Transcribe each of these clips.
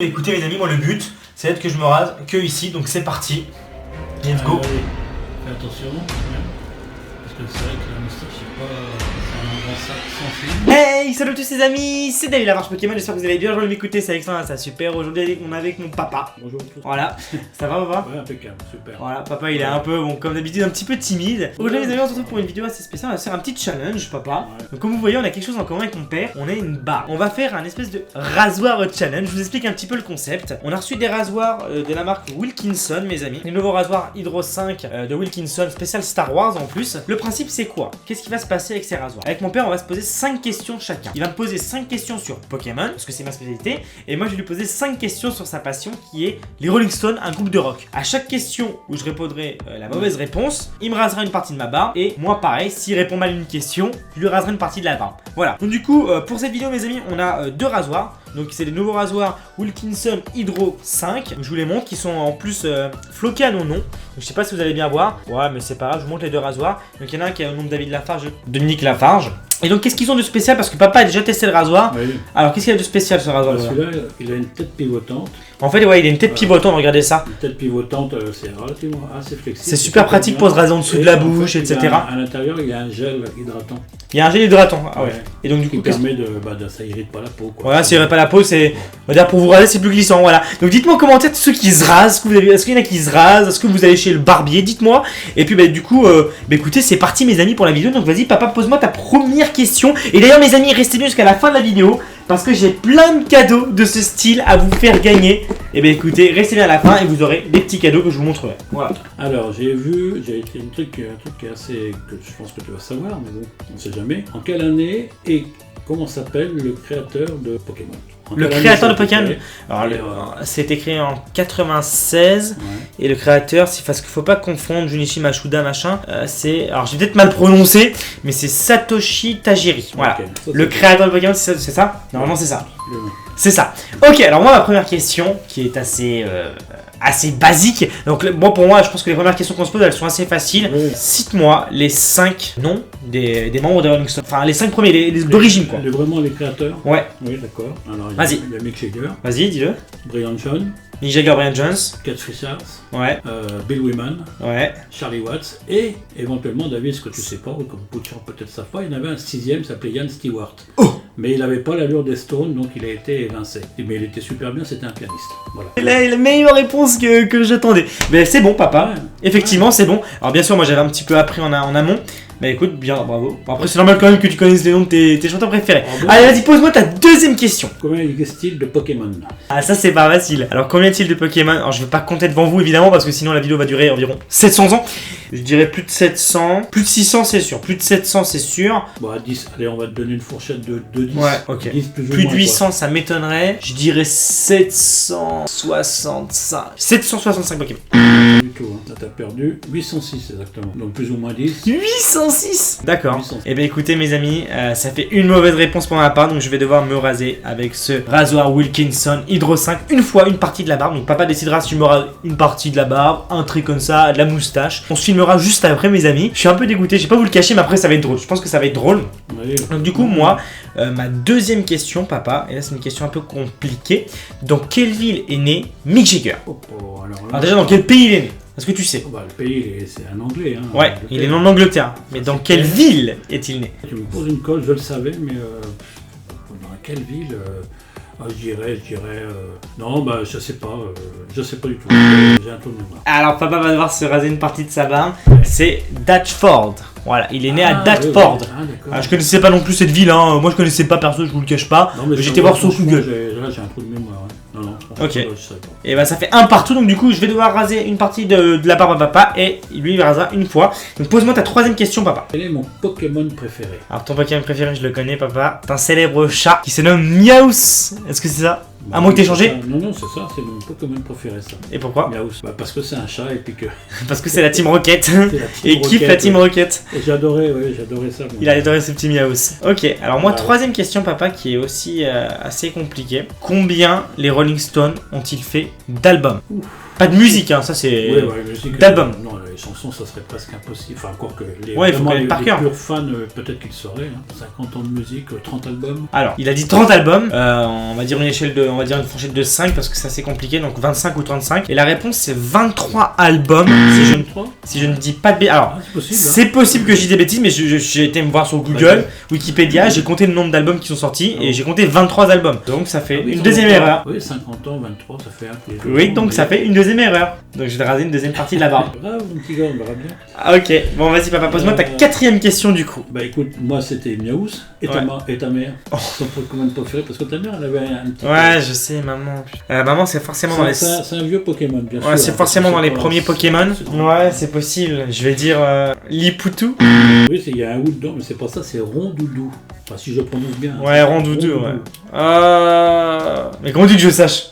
Écoutez les amis, moi le but c'est d'être que je me rase que ici, donc c'est parti. Let's go. Oui. Fais attention, parce que c'est vrai que la moustache c'est pas un grand sac sans fil. Hey, salut tous les amis, c'est David la marche Pokémon, j'espère que vous allez bien, je vais m'écouter, c'est Alexandre, ça super. Aujourd'hui on est avec mon papa. Bonjour tous. Voilà, ça va papa? Ouais, impeccable, super. Voilà, papa il est un peu, bon comme d'habitude, un petit peu timide. Aujourd'hui les amis, on se retrouve pour une vidéo assez spéciale, on va faire un petit challenge papa. Ouais. Donc comme vous voyez, on a quelque chose en commun avec mon père, on a une barre. On va faire un espèce de rasoir challenge, je vous explique un petit peu le concept. On a reçu des rasoirs de la marque Wilkinson mes amis. Les nouveaux rasoirs Hydro 5 de Wilkinson, spécial Star Wars en plus. Le principe c'est quoi? Qu'est-ce qui va se passer avec ces rasoirs? Avec mon père on va se poser 5 questions chacun. Il va me poser 5 questions sur Pokémon, parce que c'est ma spécialité. Et moi je vais lui poser 5 questions sur sa passion qui est les Rolling Stones, un groupe de rock. À chaque question où je répondrai la mauvaise réponse, il me rasera une partie de ma barbe. Et moi pareil, s'il répond mal à une question, je lui raserai une partie de la barbe. Voilà. Donc du coup, pour cette vidéo mes amis, on a deux rasoirs. Donc c'est les nouveaux rasoirs Wilkinson Hydro 5. Donc, je vous les montre, qui sont en plus floqués à nos noms. Donc je sais pas si vous allez bien voir. Ouais mais c'est pas grave, je vous montre les deux rasoirs. Donc il y en a un qui a au nom de David Lafarge, Dominique Lafarge. Et donc qu'est-ce qu'ils ont de spécial? Parce que papa a déjà testé le rasoir. Oui. Alors qu'est-ce qu'il y a de spécial ce rasoir? Celui-là, il a une tête pivotante. En fait ouais, il a une tête pivotante, regardez ça. Une tête pivotante, c'est relativement assez flexible. C'est super pratique pour se raser en dessous de la bouche, etc. À l'intérieur, il y a un gel hydratant. Il y a un gel hydratant. Ah ouais. Et donc du Qui coup, permet de ça irrite pas la peau, quoi. voilà, si il n'y aurait pas la peau, c'est. On va dire pour vous raser, c'est plus glissant. Voilà. Donc dites-moi en commentaire ceux qui se rasent. Est-ce qu'il y en a qui se rasent? Est-ce que vous allez chez le barbier? Dites-moi. Et puis du coup, écoutez, c'est parti mes amis pour la vidéo. Donc vas-y, papa, pose-moi ta première question. Et d'ailleurs, mes amis, restez bien jusqu'à la fin de la vidéo. Parce que j'ai plein de cadeaux de ce style à vous faire gagner. Et bien écoutez, restez bien à la fin et vous aurez des petits cadeaux que je vous montrerai. Voilà. Alors, j'ai écrit un truc qui est assez, que je pense que tu vas savoir, mais bon, on ne sait jamais. En quelle année et comment s'appelle le créateur de Pokémon? Le créateur de Pokémon, alors c'était créé en 96 et le créateur, c'est parce qu'il faut pas confondre Junichi Masuda machin, c'est, alors j'ai peut-être mal prononcé, mais c'est Satoshi Tajiri. Voilà. Okay. Ça, le créateur de Pokémon, c'est ça? Normalement c'est ça. Le... C'est ça. Ok, alors moi ma première question qui est assez basique. Donc bon, pour moi, je pense que les premières questions qu'on se pose, elles sont assez faciles. Oui. Cite-moi les 5 noms des membres de Rolling Stone. Enfin, les 5 premiers, les d'origine quoi. Vraiment les créateurs? Ouais. Oui, d'accord. Alors, Vas-y. Il y a Mick Jagger. Vas-y, dis-le. Brian Jones. Mick Jagger, Brian Jones. Keith Richards. Ouais. Bill Wyman. Ouais. Charlie Watts. Et éventuellement, David, ce que tu sais pas, ou comme beaucoup de gens peut-être savent pas, il y en avait un 6e, s'appelait Ian Stewart. Oh! Mais il n'avait pas l'allure des Stones, donc il a été évincé. Mais il était super bien, c'était un pianiste. Voilà. Il a la meilleure réponse que j'attendais. Mais c'est bon, papa. Ouais. Effectivement, c'est bon. Alors, bien sûr, moi j'avais un petit peu appris en amont. Mais écoute, bien, bravo. Bon, après, c'est normal quand même que tu connaisses les noms de tes chanteurs préférés. Ah bon? Allez, vas-y, pose-moi ta deuxième question. Combien existe-t-il de Pokémon? Ah, ça, c'est pas facile. Alors, combien est-il de Pokémon? Alors, je vais pas compter devant vous, évidemment, parce que sinon la vidéo va durer environ 700 ans. Je dirais plus de 700. Plus de 600, c'est sûr. Plus de 700, c'est sûr. Bon, à 10. Allez, on va te donner une fourchette de 10. Ouais, ok. 10 plus ou Plus moins, de 800, ça m'étonnerait. Je dirais 765. 765 Pokémon. Pas du tout, hein. Ça t'a perdu 806 exactement. Donc plus ou moins 10. 806. D'accord. 806. Et bien écoutez mes amis, ça fait une mauvaise réponse pour ma part, donc je vais devoir me raser avec ce rasoir Wilkinson Hydro 5 une fois, une partie de la barbe. Donc papa décidera si tu me rases une partie de la barbe, un trait comme ça, de la moustache. On se filmera juste après mes amis. Je suis un peu dégoûté, je vais pas vous le cacher, mais après ça va être drôle. Je pense que ça va être drôle. Oui. Donc du coup moi, ma deuxième question papa, et là c'est une question un peu compliquée. Dans quelle ville est né Mick Jagger? Oh, alors, Alors déjà dans quel pays il est né? Est-ce que tu sais? Oh, bah, le pays, c'est un anglais. Hein, Ouais, il est né en Angleterre. Mais dans quelle ville est-il né? Tu me poses une colle, je le savais, mais dans quelle ville je dirais. Non, bah, je sais pas du tout. J'ai un trou de mémoire. Alors papa va devoir se raser une partie de sa barbe. C'est Datchford. Voilà, il est né à Ah, Datchford. oui, oui. Ah, d'accord. Alors, je connaissais pas non plus cette ville, hein. Moi je connaissais pas perso, je vous le cache pas. Non, mais J'étais voir sur Google. Là, j'ai un trou de mémoire. Hein. Non, franchement, Ok. je savais pas. Et bah ça fait un partout, donc du coup je vais devoir raser une partie de la barbe à papa et lui il rasera une fois. Donc pose-moi ta troisième question papa. Quel est mon Pokémon préféré? Alors ton Pokémon préféré je le connais papa. C'est un célèbre chat qui se nomme Miaus. Est-ce que c'est ça? À moins que t'aies changé? Non, c'est ça, c'est mon Pokémon préféré ça. Et pourquoi? Miaus. Bah, parce que c'est un chat et puis que. Parce que c'est la Team Rocket. C'est la Team Et kiffe la Rocket, Team ouais. Rocket. Et j'adorais ça. moi. Il a adoré ce petit Miaus. Ok, alors moi, Ouais. troisième question, papa, qui est aussi assez compliquée. Combien les Rolling Stones ont-ils fait d'albums? Pas de musique, hein, ça c'est. Ouais, musique. d'albums. Non, chansons, ça serait presque impossible. Enfin, encore que les, Ouais, il faut vraiment, connaître par les cœur. purs fans, peut-être qu'ils sauraient. Hein. 50 ans de musique, 30 albums. Alors, il a dit 30 albums, on va dire on va dire une fourchette de 5 parce que c'est assez compliqué, donc 25 ou 35. Et la réponse c'est 23 albums, si je ne dis pas de bêtises. Alors, c'est possible. c'est possible que je dise des bêtises, mais j'ai été me voir sur Google, Wikipédia, j'ai compté le nombre d'albums qui sont sortis et j'ai compté 23 albums. Donc ça fait une deuxième erreur. Oui, 50 ans, 23, ça fait un peu. Oui, donc ça fait une deuxième erreur. Donc je vais raser une deuxième partie de la barre. Bravo, mon petit gars, on verra bien. Ah, ok, bon vas-y papa, pose-moi ta quatrième question du coup. Bah écoute, moi c'était Miaous et, et ta mère. Son Pokémon préféré, parce que ta mère elle avait un petit. Ouais, je sais, maman. Maman, c'est forcément dans les. C'est un vieux Pokémon, bien sûr. Ouais, c'est forcément dans les premiers Pokémon. Ouais, c'est possible. Je vais dire Liputu. Oui, il y a un ou dedans, mais c'est pas ça, c'est Rondoudou. Enfin, si je prononce bien. Ouais, Rondoudou, ouais. Mais comment tu que je sache?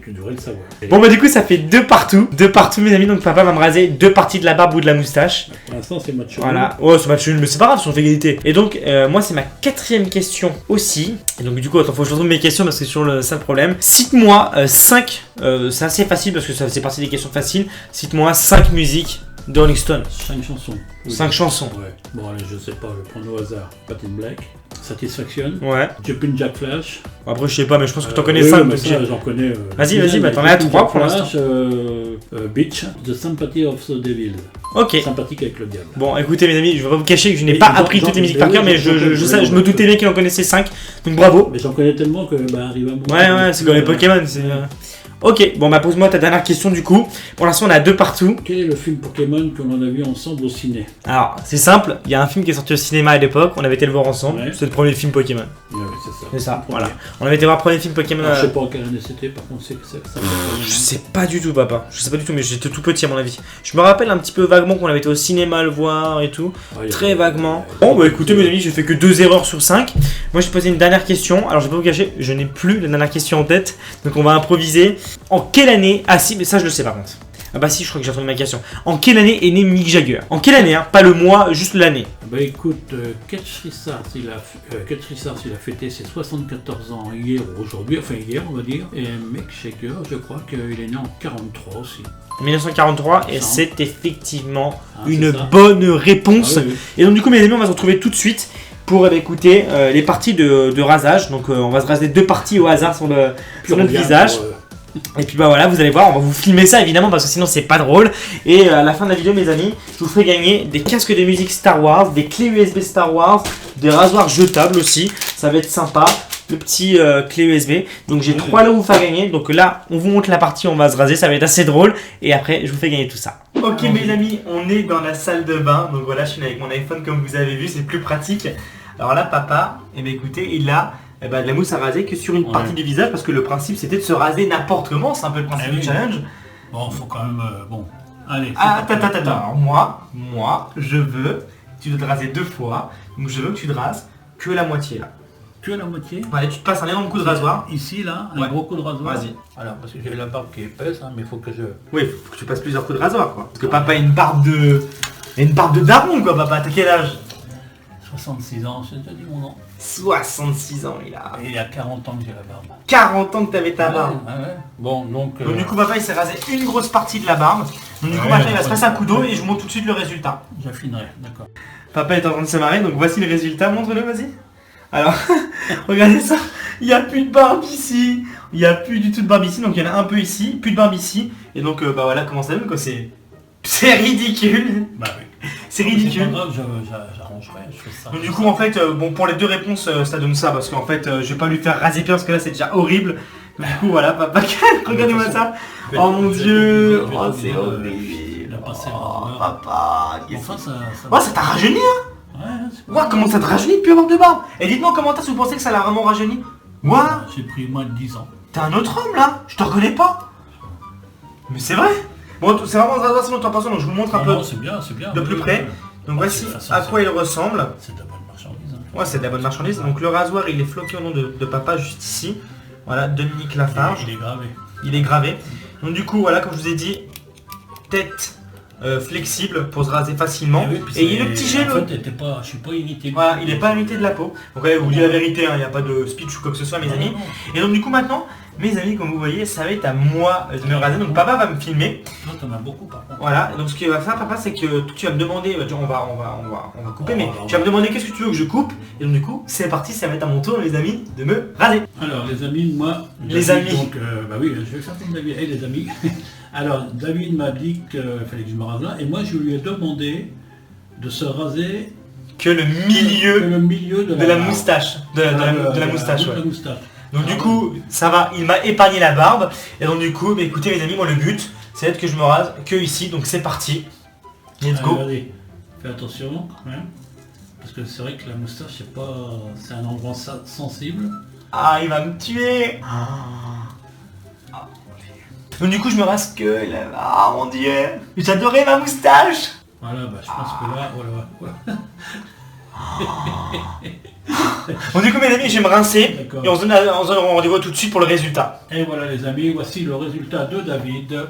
Tu devrais le savoir. Bon bah du coup ça fait 2 partout. 2 partout mes amis, donc papa va me raser 2 parties de la barbe ou de la moustache. Pour l'instant c'est match nul. Voilà. Oh c'est match nul, mais c'est pas grave, c'est une égalité. Et donc moi c'est ma quatrième question aussi. Et donc du coup attends, faut que je retrouve mes questions parce que c'est sur ça le problème. Cite-moi 5, c'est assez facile parce que ça fait partie des questions faciles. Cite-moi 5 musiques de Rolling Stone. 5 chansons. 5 chansons. Ouais. Bon allez, je sais pas, je vais prendre au hasard. Patin Black, Satisfaction, Ouais. Jumpin' Jack Flash. Après je sais pas, mais je pense que t'en connais oui, 5. mais ça, j'en connais. Vas-y, bah t'en as 3 pour l'instant. Beach, The Sympathy of the Devil. Ok. Sympathique avec le diable. Bon, écoutez mes amis, je vais pas vous cacher que je n'ai pas appris toutes les musiques par cœur, mais je me doutais bien qu'il en connaissait 5, donc bravo. Mais j'en connais tellement que arrive à moi. Ouais, c'est comme les Pokémon. Ok, bon bah pose-moi ta dernière question du coup. Pour l'instant on a 2 partout. Quel est le film Pokémon que l'on a vu ensemble au ciné? Alors c'est simple, il y a un film qui est sorti au cinéma à l'époque, on avait été le voir ensemble, Ouais. c'est le premier film Pokémon. Ouais, c'est ça. C'est ça, voilà. On avait été voir le premier film Pokémon. Alors, je sais pas en quelle année c'était, par contre c'est que ça. Je sais pas du tout papa, je sais pas du tout, mais j'étais tout petit à mon avis. Je me rappelle un petit peu vaguement qu'on avait été au cinéma le voir et tout, très vaguement. Bon bah écoutez mes amis, j'ai fait que 2 erreurs sur 5. Moi je vais poser une dernière question, alors je vais pas vous cacher, je n'ai plus la dernière question en tête, donc on va improviser. En quelle année, ah si mais ça je le sais par contre. Ah bah si, je crois que j'ai entendu ma question. En quelle année est né Mick Jagger? En quelle année, hein? Pas le mois, juste l'année. Bah écoute, Keith Richards, il a fêté ses 74 ans hier ou aujourd'hui, enfin hier on va dire. Et Mick Jagger, je crois qu'il est né en 43 aussi. En 1943, et c'est effectivement une ça. bonne réponse. Ah, oui. Et donc du coup mes amis, on va se retrouver tout de suite pour écouter les parties de rasage. Donc on va se raser 2 parties au hasard sur notre visage. Et puis bah voilà, vous allez voir, on va vous filmer ça évidemment parce que sinon c'est pas drôle. Et à la fin de la vidéo mes amis, je vous ferai gagner des casques de musique Star Wars, des clés USB Star Wars, des rasoirs jetables aussi, ça va être sympa. Le petit clé USB, donc j'ai 3 lots à vous faire gagner. Donc là on vous montre la partie, on va se raser, ça va être assez drôle. Et après je vous fais gagner tout ça. Ok mes amis, on est dans la salle de bain. Donc voilà, je suis avec mon iPhone comme vous avez vu, c'est plus pratique. Alors là papa, eh bien, écoutez, il a de la mousse à raser que sur une partie du visage parce que le principe c'était de se raser n'importe comment, c'est un peu le principe du challenge. Bon, faut quand même. Bon, allez. Attends. Alors moi, je veux, tu dois te raser 2 fois, donc je veux que tu te rases que la moitié là. Tu as la moitié. Allez, tu te passes un énorme coup de rasoir. Ici, là, un gros coup de rasoir. Vas-y. Alors, parce que j'ai la barbe qui est épaisse, hein, mais il faut que je. Oui, faut que tu passes plusieurs coups de rasoir quoi. Parce que papa a une barbe de daron quoi, papa. T'as quel âge? 66 ans, j'ai déjà dit mon nom. 66 ans il a. Et il y a 40 ans que j'ai la barbe. 40 ans que t'avais ta barbe. Ouais. Bon, donc. Donc du coup papa il s'est rasé une grosse partie de la barbe. Donc du coup maintenant il va se passer un coup d'eau et je vous montre tout de suite le résultat. J'affinerai, d'accord. Papa est en train de se marrer, donc voici le résultat, montre-le, vas-y. Alors, regardez ça, il n'y a plus de barbe ici, il n'y a plus du tout de barbe ici, donc il y en a un peu ici, plus de barbe ici, et donc bah voilà comment ça donne quoi, c'est ridicule. Bah oui. C'est ridicule. C'est pas grave, j'arrangerai, je fais ça. Donc du coup en fait, bon pour les 2 réponses ça donne ça, parce qu'en fait je vais pas lui faire raser pire parce que là c'est déjà horrible. Donc, du coup voilà, papa, regardez-moi ça. Oh mon dieu, oh c'est horrible. Oh papa, Enfin, ça. Oh ça t'a rajeuni hein. Ouais, comment ça te rajeunit de plus avoir de barbe? Et dites-moi en commentaire si vous pensez que ça l'a vraiment rajeuni. J'ai pris moins de 10 ans. T'es un autre homme là. Je te reconnais pas. Mais c'est vrai. Bon, c'est vraiment un rasoir sans autre donc je vous montre un peu c'est bien. de plus près. Donc voici à quoi il ressemble. C'est de la bonne marchandise. Ouais, c'est de la bonne marchandise. Donc le rasoir il est floqué au nom de papa juste ici. Voilà, Dominique Lafarge. Il est gravé. Donc du coup voilà, comme je vous ai dit, tête flexible pour se raser facilement. Et il y a le petit gel. En fait, je suis pas irrité. Voilà, il n'est pas irrité de la peau. Donc allez, vous dites la vérité, il n'y a pas de speech ou quoi que ce soit mes amis. Et donc du coup maintenant, mes amis, comme vous voyez, ça va être à moi de me raser. Donc papa va me filmer. t'en as beaucoup par contre. Voilà, donc ce que va faire papa, c'est que tu vas me demander, on va couper, mais on tu vas me demander qu'est-ce que tu veux que je coupe, et donc du coup, c'est parti, ça va être à mon tour les amis de me raser. Alors les amis, moi... Les David, amis. Donc, bah oui, je vais faire comme David. Hey les amis. Alors David m'a dit qu'il fallait que je me rase là, et moi je lui ai demandé de se raser Que le que le milieu de la moustache, de la moustache, ouais. la moustache. Donc du coup, ça va, il m'a épargné la barbe, et donc du coup, bah, écoutez les amis, moi le but, c'est d'être que je me rase que ici, donc c'est parti. Let's go. Allez, fais attention quand même. Parce que c'est vrai que la moustache, c'est un endroit sensible. Ah, il va me tuer. Donc du coup, je me rase que là. Ah mon dieu, j'adorais ma moustache. Voilà, bah je pense que là, voilà. Bon du coup mes amis, je vais me rincer, D'accord. et on se donne rendez-vous tout de suite pour le résultat. Et voilà les amis, voici le résultat de David.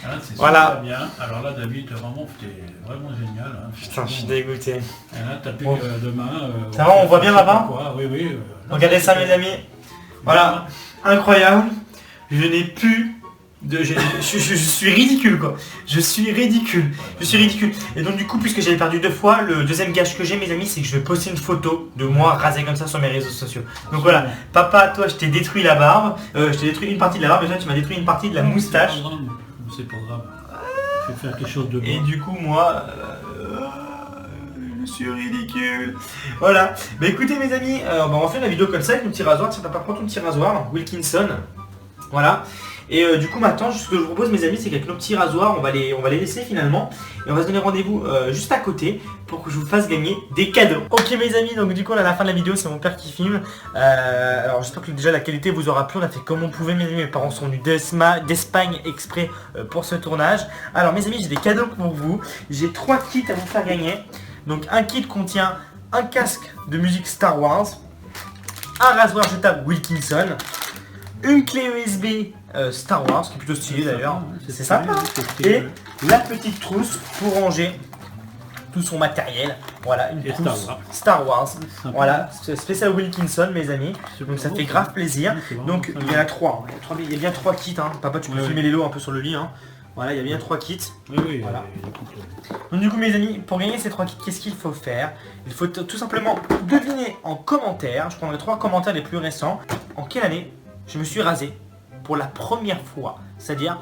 Voilà, c'est Voilà. super bien. Alors là David, vraiment, t'es vraiment génial. Hein. Putain, je suis dégoûté. Et là, t'as plus Bon. que demain. Ça va, on voit bien je sais pas là-bas quoi. Oui, oui. Regardez ça mes amis. Voilà, incroyable. Je n'ai plus de... Je suis ridicule quoi. Je suis ridicule. Et donc du coup, puisque j'avais perdu 2 fois, le deuxième gage que j'ai mes amis, c'est que je vais poster une photo de moi rasé comme ça sur mes réseaux sociaux. Donc voilà, papa, toi je t'ai détruit la barbe, je t'ai détruit une partie de la barbe, et toi tu m'as détruit une partie de la moustache. C'est pas grave. Je vais faire quelque chose de Et bon. du coup moi... je suis ridicule. Voilà. Bah écoutez mes amis, on va faire la vidéo comme ça avec mon petit rasoir. Tiens papa, prends ton petit rasoir, Wilkinson. Voilà. Et du coup maintenant, ce que je vous propose mes amis, c'est qu'avec nos petits rasoirs, on va les laisser finalement. Et on va se donner rendez-vous juste à côté pour que je vous fasse gagner des cadeaux. Ok mes amis, donc du coup à la fin de la vidéo, c'est mon père qui filme. Alors j'espère que déjà la qualité vous aura plu. On a fait comme on pouvait mes amis, mes parents sont venus d'Espagne exprès pour ce tournage. Alors mes amis, j'ai des cadeaux pour vous. J'ai 3 kits à vous faire gagner. Donc un kit contient un casque de musique Star Wars, un rasoir jetable Wilkinson, une clé USB Star Wars, qui est plutôt stylée d'ailleurs, c'est sympa, et la petite trousse pour ranger tout son matériel. Voilà, une trousse Star Wars. Voilà, spécial Wilkinson mes amis, donc ça fait grave plaisir. Donc il y en a 3, il y a bien 3 kits, hein. Papa tu peux filmer les lots un peu sur le lit, hein. Voilà, il y a bien 3 kits. Oui, voilà. Donc du coup mes amis, pour gagner ces 3 kits, qu'est-ce qu'il faut faire? Il faut tout simplement deviner en commentaire, je prendrai 3 commentaires les plus récents, en quelle année je me suis rasé pour la première fois. C'est-à-dire,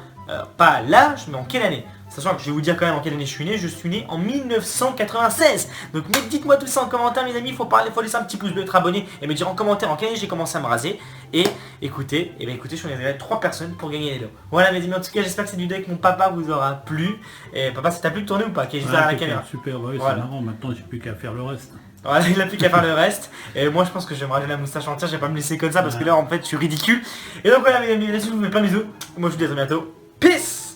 pas l'âge, mais en quelle année. Sachant que je vais vous dire quand même en quelle année je suis né en 1996. Donc dites-moi tout ça en commentaire mes amis, il faut laisser un petit pouce bleu, être abonné et me dire en commentaire en quelle année j'ai commencé à me raser. Et écoutez, je suis arrivé à 3 personnes pour gagner les lots. Voilà mes amis, en tout cas j'espère que cette vidéo avec mon papa vous aura plu. Et papa, ça t'a plu de tourner ou pas? Qui est juste derrière la caméra. Super, ouais, voilà. C'est marrant, maintenant j'ai plus qu'à faire le reste. Voilà, il n'a plus qu'à faire le reste. Et moi je pense que je vais me raser la moustache entière, je vais pas me laisser comme ça parce que là en fait je suis ridicule. Et donc voilà mes amis, là-dessus je vous fais plein de bisous. Moi je vous dis à très bientôt. Peace.